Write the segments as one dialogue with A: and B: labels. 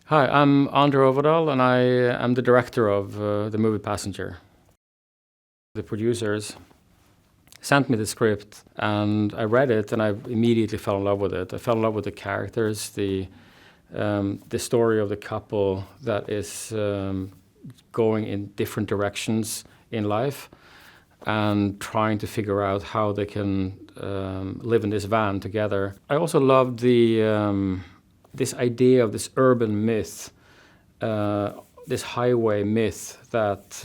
A: Hi, I'm André Øvredal, and I am the director of the movie Passenger. The producers sent me the script, and I read it, and I immediately fell in love with it. I fell in love with the characters, the story of the couple that is going in different directions in life, and trying to figure out how they can live in this van together. I also loved this idea of this urban myth, this highway myth that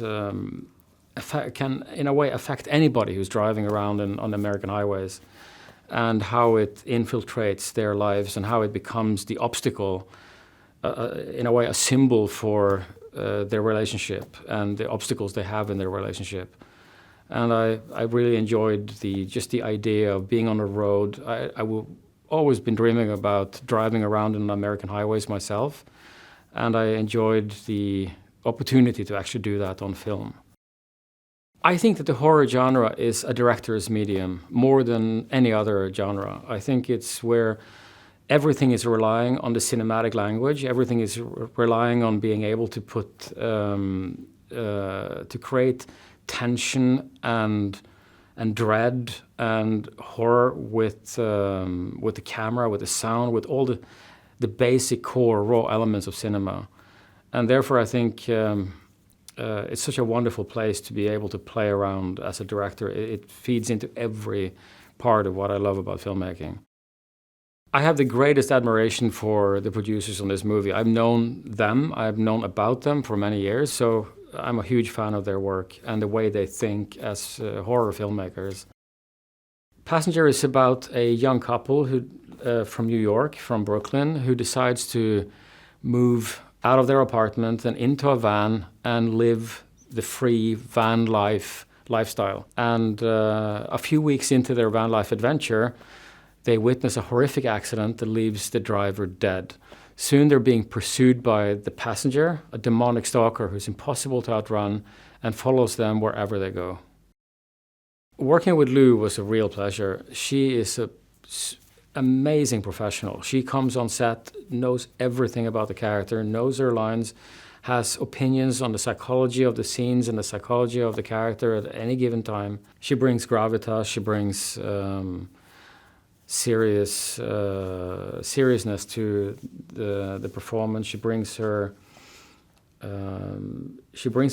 A: can, in a way, affect anybody who's driving around on American highways, and how it infiltrates their lives and how it becomes the obstacle, in a way, a symbol for their relationship and the obstacles they have in their relationship. And I really enjoyed just the idea of being on the road. I've always been dreaming about driving around on American highways myself, and I enjoyed the opportunity to actually do that on film. I think that the horror genre is a director's medium more than any other genre. I think it's where everything is relying on the cinematic language. Everything is relying on being able to to create tension and dread and horror with the camera, with the sound, with all the basic core raw elements of cinema. And therefore I think it's such a wonderful place to be able to play around as a director. It feeds into every part of what I love about filmmaking. I have the greatest admiration for the producers on this movie. I've known them, I've known about them for many years, so I'm a huge fan of their work and the way they think as horror filmmakers. Passenger is about a young couple who, from New York, from Brooklyn, who decides to move out of their apartment and into a van and live the free van lifestyle. And a few weeks into their van life adventure, they witness a horrific accident that leaves the driver dead. Soon they're being pursued by the passenger, a demonic stalker who's impossible to outrun and follows them wherever they go. Working with Lou was a real pleasure. She is an amazing professional. She comes on set, knows everything about the character, knows her lines, has opinions on the psychology of the scenes and the psychology of the character at any given time. She brings gravitas, she brings seriousness to the performance. She brings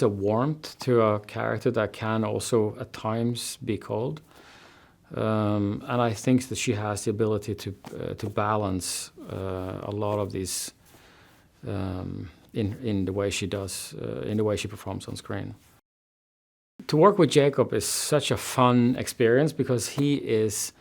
A: a warmth to a character that can also at times be cold. And I think that she has the ability to balance a lot of these in the way she does, in the way she performs on screen. To work with Jacob is such a fun experience because he is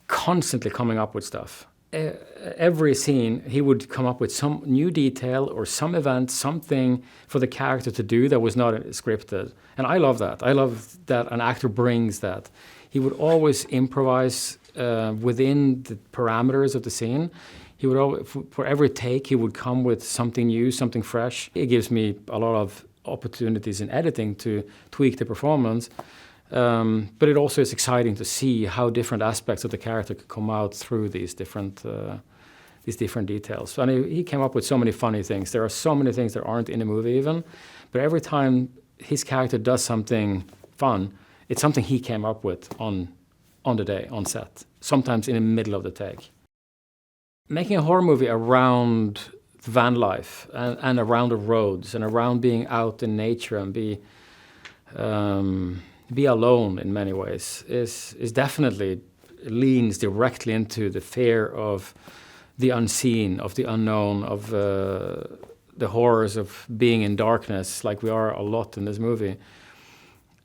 A: constantly coming up with stuff. Every scene, he would come up with some new detail or some event, something for the character to do that was not scripted. And I love that. I love that an actor brings that. He would always improvise within the parameters of the scene. He would always, for every take, he would come with something new, something fresh. It gives me a lot of opportunities in editing to tweak the performance. But it also is exciting to see how different aspects of the character could come out through these different details. And he came up with so many funny things. There are so many things that aren't in the movie even, but every time his character does something fun, it's something he came up with on the day, on set, sometimes in the middle of the take. Making a horror movie around van life and around the roads and around being out in nature and be alone in many ways is definitely leans directly into the fear of the unseen, of the unknown, of the horrors of being in darkness, like we are a lot in this movie.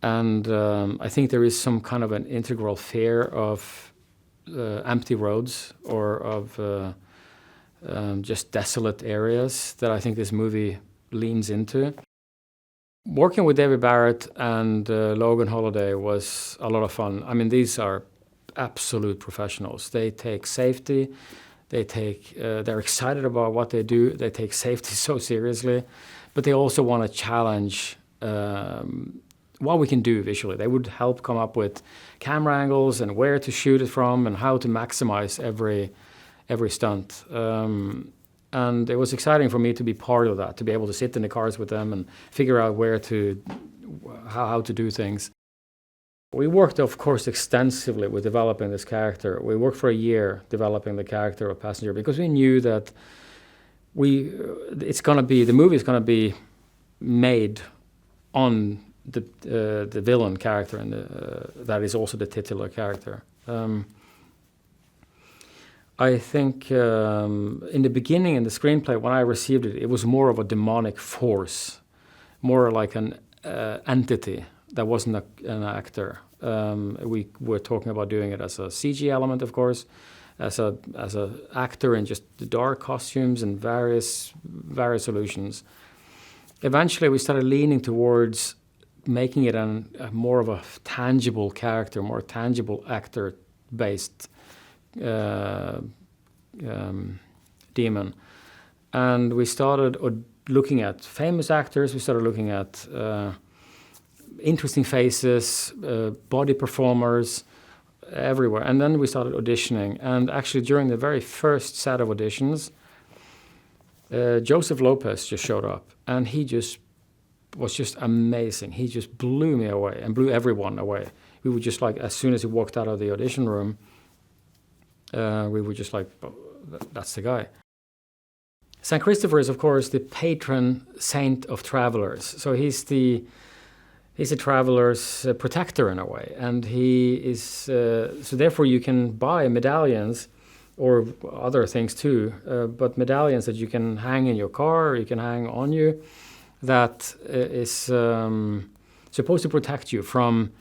A: And I think there is some kind of an integral fear of empty roads or of just desolate areas that I think this movie leans into. Working with David Barrett and Logan Holiday was a lot of fun. I mean, these are absolute professionals. They take safety, they're excited about what they do, they take safety so seriously, but they also want to challenge what we can do visually. They would help come up with camera angles and where to shoot it from and how to maximize every stunt. And it was exciting for me to be part of that, to be able to sit in the cars with them and figure out how to do things. We worked, of course, extensively with developing this character. We worked for a year developing the character of Passenger because we knew that the movie is going to be made on the villain character, and that is also the titular character. I think in the beginning, in the screenplay, when I received it, it was more of a demonic force, more like an entity that wasn't an actor. We were talking about doing it as a CG element, of course, as a actor in just the dark costumes and various solutions. Eventually, we started leaning towards making it a more of a tangible character, more tangible actor-based demon. And we started looking at famous actors. We started looking at interesting faces, body performers, everywhere. And then we started auditioning. And actually, during the very first set of auditions, Joseph Lopez just showed up, and he was just amazing. He just blew me away and blew everyone away. We were just like, as soon as he walked out of the audition room, we were just like, oh, that's the guy. St. Christopher is, of course, the patron saint of travelers. So he's a traveler's protector in a way. And he is, so therefore you can buy medallions or other things too, but medallions that you can hang in your car or you can hang on you that is supposed to protect you from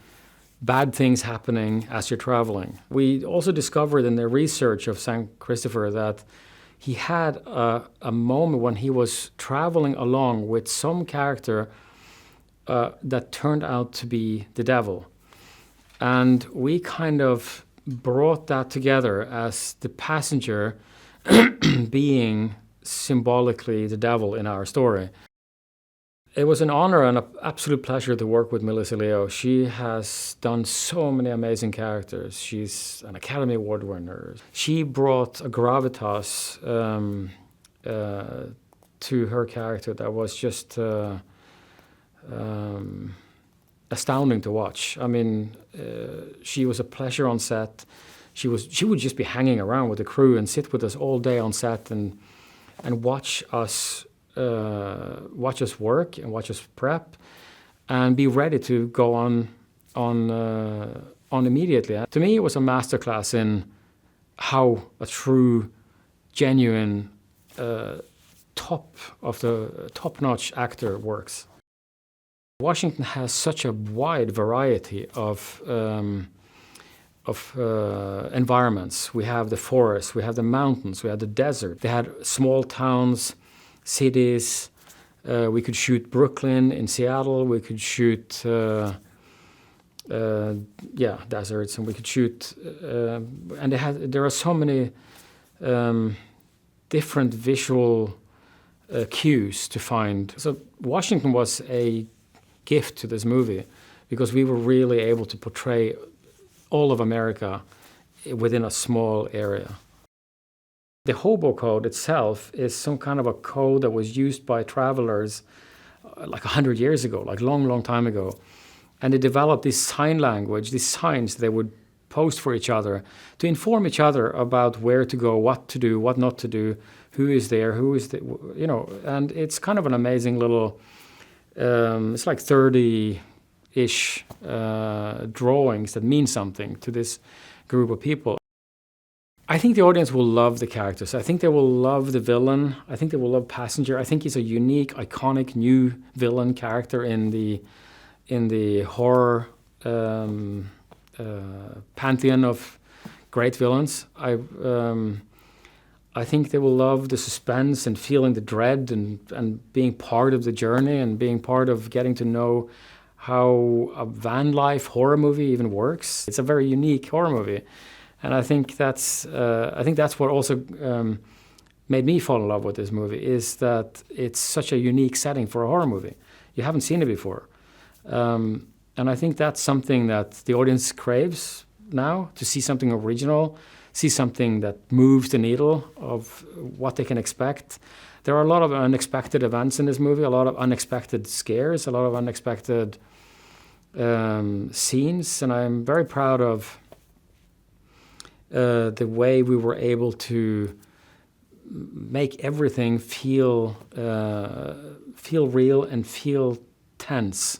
A: bad things happening as you're traveling. We also discovered in the research of St. Christopher that he had a moment when he was traveling along with some character that turned out to be the devil. And we kind of brought that together as the passenger being symbolically the devil in our story. It was an honor and an absolute pleasure to work with Melissa Leo. She has done so many amazing characters. She's an Academy Award winner. She brought a gravitas to her character that was just astounding to watch. I mean, she was a pleasure on set. She would just be hanging around with the crew and sit with us all day on set and watch us work and watch us prep and be ready to go on immediately. To me, it was a masterclass in how a true, genuine, top-notch actor works. Washington has such a wide variety of environments. We have the forests, we have the mountains, we have the desert. They had small towns, cities. We could shoot Brooklyn in Seattle. We could shoot deserts, and we could shoot. And there are so many different visual cues to find. So Washington was a gift to this movie because we were really able to portray all of America within a small area. The hobo code itself is some kind of a code that was used by travelers like 100 years ago, like long time ago. And they developed this sign language, these signs they would post for each other to inform each other about where to go, what to do, what not to do, who is there, and it's kind of an amazing little, it's like 30-ish drawings that mean something to this group of people. I think the audience will love the characters. I think they will love the villain. I think they will love Passenger. I think he's a unique, iconic, new villain character in the horror pantheon of great villains. I think they will love the suspense and feeling the dread and being part of the journey and being part of getting to know how a van life horror movie even works. It's a very unique horror movie. And I think that's what also made me fall in love with this movie, is that it's such a unique setting for a horror movie. You haven't seen it before. And I think that's something that the audience craves, now, to see something original, see something that moves the needle of what they can expect. There are a lot of unexpected events in this movie, a lot of unexpected scares, a lot of unexpected scenes, and I'm very proud of the way we were able to make everything feel real and feel tense.